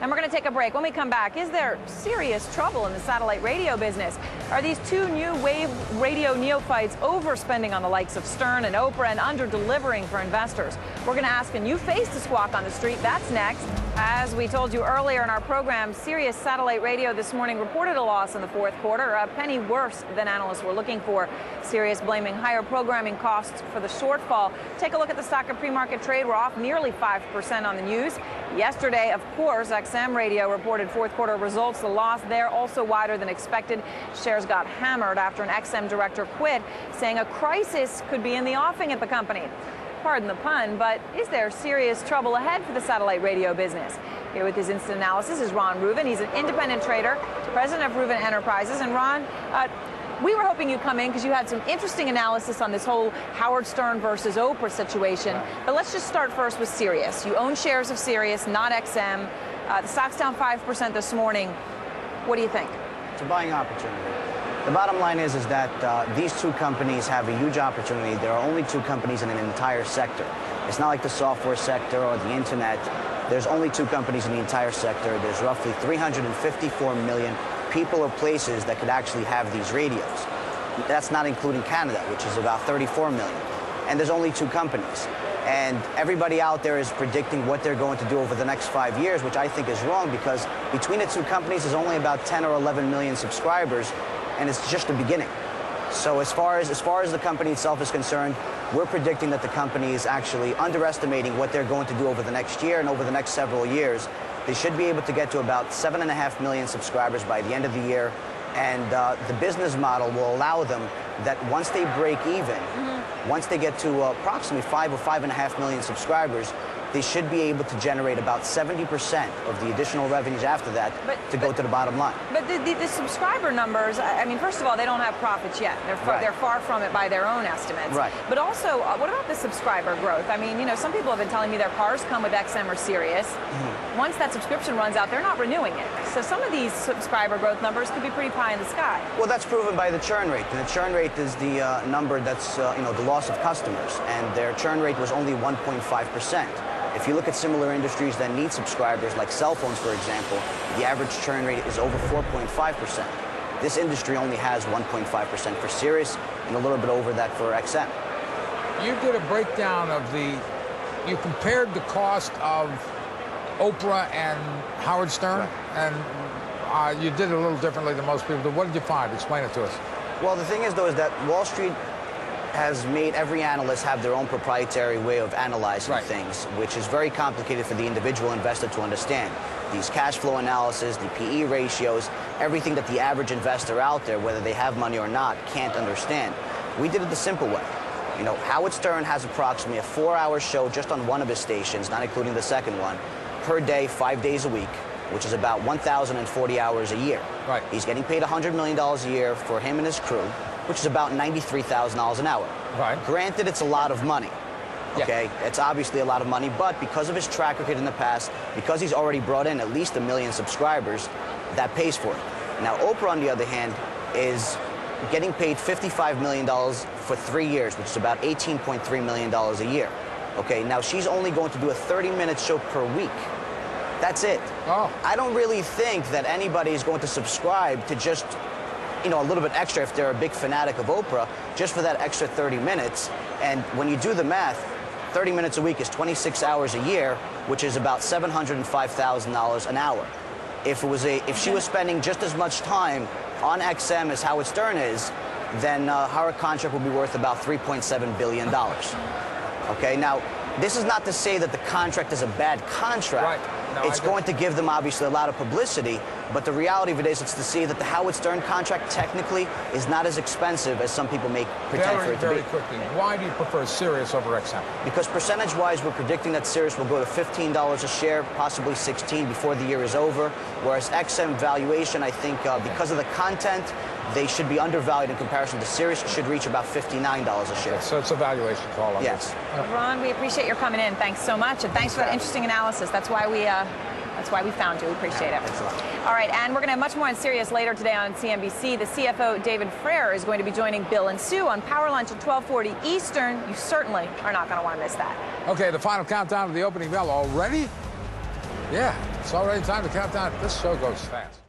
And we're going to take a break. When we come back, is there serious trouble in the satellite radio business? Are these two new wave radio neophytes overspending on the likes of Stern and Oprah and under-delivering for investors? We're going to ask, can you face the squawk on the street? That's next. As we told you earlier in our program, Sirius satellite radio this morning reported a loss in the fourth quarter, a penny worse than analysts were looking for. Sirius blaming higher programming costs for the shortfall. Take a look at the stock of pre-market trade. We're off nearly 5% on the news. Yesterday, of course, XM Radio reported fourth quarter results. The loss there also wider than expected. Shares got hammered after an XM director quit, saying a crisis could be in the offing at the company. Pardon the pun, but is there serious trouble ahead for the satellite radio business? Here with his instant analysis is Reuven. He's an independent trader, president of Reuven Enterprises. And Ron, we were hoping you'd come in because you had some interesting analysis on this whole Howard Stern versus Oprah situation. But let's just start first with Sirius. You own shares of Sirius, not XM. The stock's down 5% this morning. What do you think? It's a buying opportunity. The bottom line is that these two companies have a huge opportunity. There are only two companies in an entire sector. It's not like the software sector or the internet. There's only two companies in the entire sector. There's roughly 354 million people or places that could actually have these radios. That's not including Canada, which is about 34 million. And there's only two companies. And everybody out there is predicting what they're going to do over the next 5 years, which I think is wrong because between the two companies, there's only about 10 or 11 million subscribers, and it's just the beginning. So as far as the company itself is concerned, we're predicting that the company is actually underestimating what they're going to do over the next year and over the next several years. They should be able to get to about 7.5 million subscribers by the end of the year. And the business model will allow them that once they break even, once they get to approximately 5 or 5.5 million subscribers, they should be able to generate about 70% of the additional revenues after that to go to the bottom line. But the subscriber numbers, I mean, first of all, they don't have profits yet. They're far from it by their own estimates. Right. But also, what about the subscriber growth? I mean, you know, some people have been telling me their cars come with XM or Sirius. Once that subscription runs out, they're not renewing it. So some of these subscriber growth numbers could be pretty pie in the sky. Well, that's proven by the churn rate. And the churn rate is the number that's, you know, the loss of customers. And their churn rate was only 1.5%. If you look at similar industries that need subscribers, like cell phones, for example, the average churn rate is over 4.5%. This industry only has 1.5% for Sirius and a little bit over that for XM. You did a breakdown of you compared the cost of Oprah and Howard Stern, and you did it a little differently than most people do. What did you find? Explain it to us. Well, the thing is, though, is that Wall Street has made every analyst have their own proprietary way of analyzing things, which is very complicated for the individual investor to understand. These cash flow analysis, the PE ratios, everything that the average investor out there, whether they have money or not, can't understand. We did it the simple way. You know, Howard Stern has approximately a 4-hour show just on one of his stations, not including the second one, per day, 5 days a week, which is about 1,040 hours a year. Right. He's getting paid $100 million a year for him and his crew, which is about $93,000 an hour. Right. Granted, it's a lot of money. Okay, it's obviously a lot of money, but because of his track record in the past, because he's already brought in at least 1 million subscribers, that pays for it. Now, Oprah, on the other hand, is getting paid $55 million for 3 years, which is about $18.3 million a year. Okay, now she's only going to do a 30-minute show per week. That's it. Oh. I don't really think that anybody is going to subscribe to just, you know, a little bit extra if they're a big fanatic of Oprah, just for that extra 30 minutes. And when you do the math, 30 minutes a week is 26 hours a year, which is about $705,000 an hour. If she was spending just as much time on XM as Howard Stern is, then her contract would be worth about $3.7 billion. Okay, now, this is not to say that the contract is a bad contract. Right. No, it's going to give them, obviously, a lot of publicity, but the reality of it is it's to see that the Howard Stern contract technically is not as expensive as some people may pretend for it to be. Very quickly, why do you prefer Sirius over XM? Because percentage-wise, we're predicting that Sirius will go to $15 a share, possibly $16 before the year is over, whereas XM valuation, I think, because of the content, they should be undervalued in comparison to Sirius. It should reach about $59 a share. Okay, so it's a valuation call on yes. this. Ron, we appreciate your coming in. Thanks so much, and thanks for that interesting analysis. That's why we found you. We appreciate it. Thanks a lot. All right, and we're going to have much more on Sirius later today on CNBC. The CFO, David Frere, is going to be joining Bill and Sue on Power Lunch at 12:40 Eastern. You certainly are not going to want to miss that. Okay, the final countdown to the opening bell already? Yeah, It's already time to count down. This show goes fast.